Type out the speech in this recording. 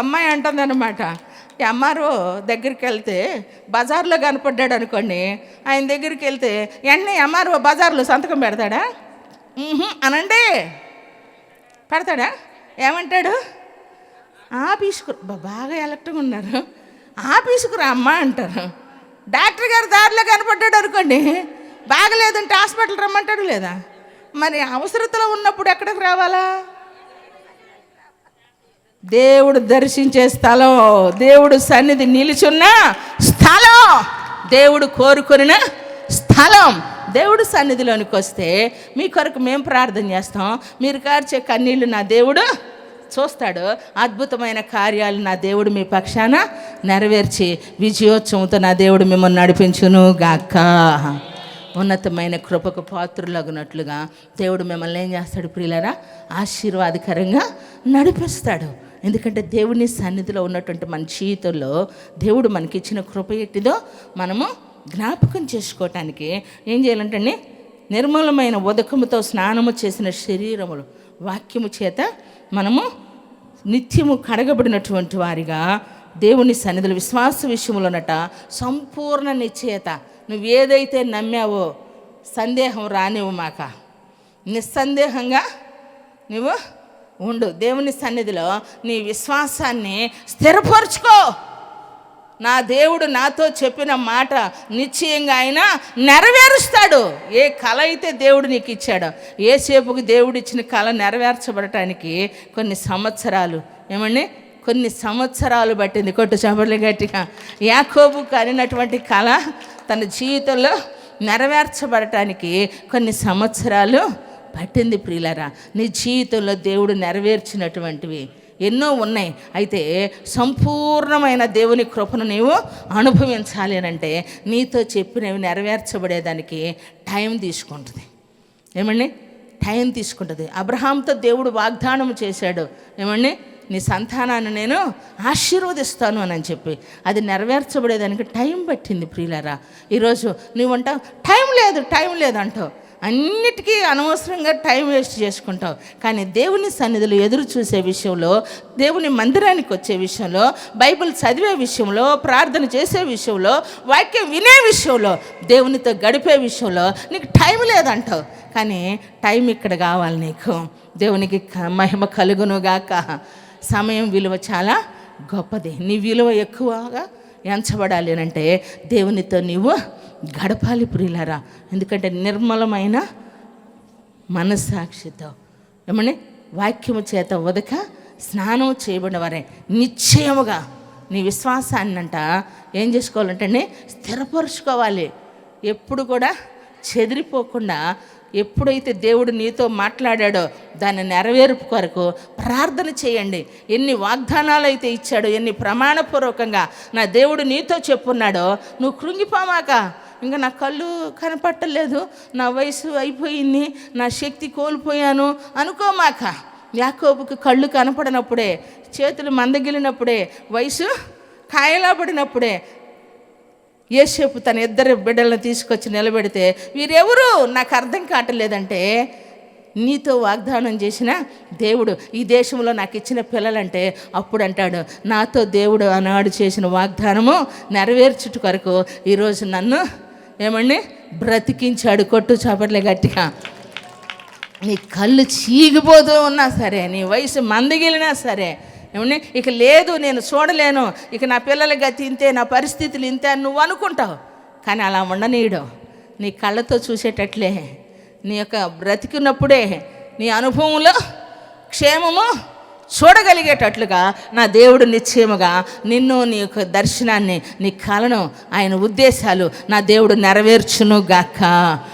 అమ్మాయి అంటుందన్నమాట, ఈ ఎంఆర్ఓ దగ్గరికి వెళ్తే బజార్లో కనపడ్డాడు అనుకోండి, ఆయన దగ్గరికి వెళ్తే వెంటనే ఎంఆర్ఓ బజార్లో సంతకం పెడతాడా? అనండి, పెడతాడా? ఏమంటాడు? ఆఫీసుకు బాగా ఎలక్ట్గా ఉన్నారు, ఆఫీసుకు రా అమ్మ అంటారు. డాక్టర్ గారు దారిలో కనపడ్డాడు అనుకోండి, బాగలేదంటే హాస్పిటల్ రమ్మంటాడు లేదా? మరి అవసరతలో ఉన్నప్పుడు ఎక్కడికి రావాలా? దేవుడు దర్శించే స్థలం, దేవుడు సన్నిధి నిలుచున్న స్థలం, దేవుడు కోరుకున్న స్థలం. దేవుడు సన్నిధిలోనికి వస్తే మీ కొరకు మేము ప్రార్థన చేస్తాం, మీరు కార్చే కన్నీళ్ళు నా దేవుడు చూస్తాడు. అద్భుతమైన కార్యాలు నా దేవుడు మీ పక్షాన నెరవేర్చి విజయోత్సవంతో నా దేవుడు మిమ్మల్ని నడిపించును గాక. ఉన్నతమైన కృపకు పాత్రులగునట్లుగా దేవుడు మిమ్మల్ని ఏం చేస్తాడు ప్రియులారా? ఆశీర్వాదకరంగా నడిపిస్తాడు. ఎందుకంటే దేవుని సన్నిధిలో ఉన్నటువంటి మన జీవితంలో దేవుడు మనకిచ్చిన కృప ఎట్టిదో మనము జ్ఞాపకం చేసుకోవటానికి ఏం చేయాలంటే, నిర్మలమైన ఉదకముతో స్నానము చేసిన శరీరములు వాక్యము చేత మనము నిత్యము కడగబడినటువంటి వారిగా దేవుని సన్నిధిలో విశ్వాస విషయంలోనట సంపూర్ణ నిశ్చయత. నువ్వు ఏదైతే నమ్మావో సందేహం రానివ్వు మాక, నిస్సందేహంగా నువ్వు ఉండు. దేవుని సన్నిధిలో నీ విశ్వాసాన్ని స్థిరపరుచుకో. నా దేవుడు నాతో చెప్పిన మాట నిశ్చయంగా ఆయన నెరవేరుస్తాడు. ఏ కళ అయితే దేవుడు నీకు ఇచ్చాడో, ఏ సేపుకి దేవుడు ఇచ్చిన కళ నెరవేర్చబడటానికి కొన్ని సంవత్సరాలు, కొన్ని సంవత్సరాలు పట్టింది. కొట్టు చపర్లు గట్టిగా. యాకోబు కనినటువంటి కళ తన జీవితంలో నెరవేర్చబడటానికి కొన్ని సంవత్సరాలు పట్టింది. ప్రియులారా, నీ జీవితంలో దేవుడు నెరవేర్చినటువంటివి ఎన్నో ఉన్నాయి. అయితే సంపూర్ణమైన దేవుని కృపను నీవు అనుభవించాలి అని అంటే నీతో చెప్పినవి నెరవేర్చబడేదానికి టైం తీసుకుంటుంది. టైం తీసుకుంటుంది. అబ్రహాంతో దేవుడు వాగ్దానం చేశాడు, నీ సంతానాన్ని నేను ఆశీర్వదిస్తాను అని చెప్పి. అది నెరవేర్చబడేదానికి టైం పట్టింది. ప్రియులారా, ఈరోజు నువ్వంటావు టైం లేదు అంటావు, అన్నిటికీ అనవసరంగా టైం వేస్ట్ చేసుకుంటావు. కానీ దేవుని సన్నిధిలో ఎదురు చూసే విషయంలో, దేవుని మందిరానికి వచ్చే విషయంలో, బైబిల్ చదివే విషయంలో, ప్రార్థన చేసే విషయంలో, వాక్యం వినే విషయంలో, దేవునితో గడిపే విషయంలో నీకు టైం లేదంటావు. కానీ టైం ఇక్కడ కావాలి నీకు. దేవునికి మహిమ కలుగునుగాక. సమయం విలువ చాలా గొప్పది. నీ విలువ ఎక్కువగా ఎంచబడాలి అని అంటే దేవునితో నీవు గడపాలి ప్రియులారా. ఎందుకంటే నిర్మలమైన మనస్సాక్షితో వాక్యము చేత ఉదక స్నానం చేయబడిన వారే నిశ్చయముగా నీ విశ్వాసాన్నంట ఏం చేసుకోవాలంటే స్థిరపరుచుకోవాలి. ఎప్పుడు కూడా చెదిరిపోకుండా, ఎప్పుడైతే దేవుడు నీతో మాట్లాడాడో దాన్ని నెరవేర్పు కొరకు ప్రార్థన చేయండి. ఎన్ని వాగ్దానాలు అయితే ఇచ్చాడో, ఎన్ని ప్రమాణపూర్వకంగా నా దేవుడు నీతో చెప్పున్నాడో, నువ్వు కృంగిపోమాక. ఇంకా నా కళ్ళు కనపట్టలేదు, నా వయసు అయిపోయింది, నా శక్తి కోల్పోయాను అనుకోమాక. యాకోబుకి కళ్ళు కనపడినప్పుడే, చేతులు మందగిలినప్పుడే, వయసు కాయలా పడినప్పుడే యోసేపు తన 2 బిడ్డలను తీసుకొచ్చి నిలబెడితే, వీరెవరు నాకు అర్థం కావట్లేదంటే, నీతో వాగ్దానం చేసిన దేవుడు, ఈ దేశంలో నాకు ఇచ్చిన పిల్లలంటే, అప్పుడు అంటాడు, నాతో దేవుడు ఆనాడు చేసిన వాగ్దానము నెరవేర్చుట కొరకు ఈరోజు నన్ను బ్రతికించాడు. కొట్టు చపర్లే గట్టిగా. నీ కళ్ళు చీగిపోతూ ఉన్నా సరే, నీ వయసు మందగిలినా సరే, ఇక లేదు నేను చూడలేను, ఇక నా పిల్లల గతి ఇంతే, నా పరిస్థితులు ఇంతే అని నువ్వు అనుకుంటావు. కానీ అలా ఉండనీయడు. నీ కళ్ళతో చూసేటట్లే, నీ యొక్క బ్రతికినప్పుడే నీ అనుభవంలో క్షేమము చూడగలిగేటట్లుగా నా దేవుడు నిశ్చయముగా నిన్ను, నీ యొక్క దర్శనాన్ని, నీ కలను, ఆయన ఉద్దేశాలు నా దేవుడు నెరవేర్చును గాక.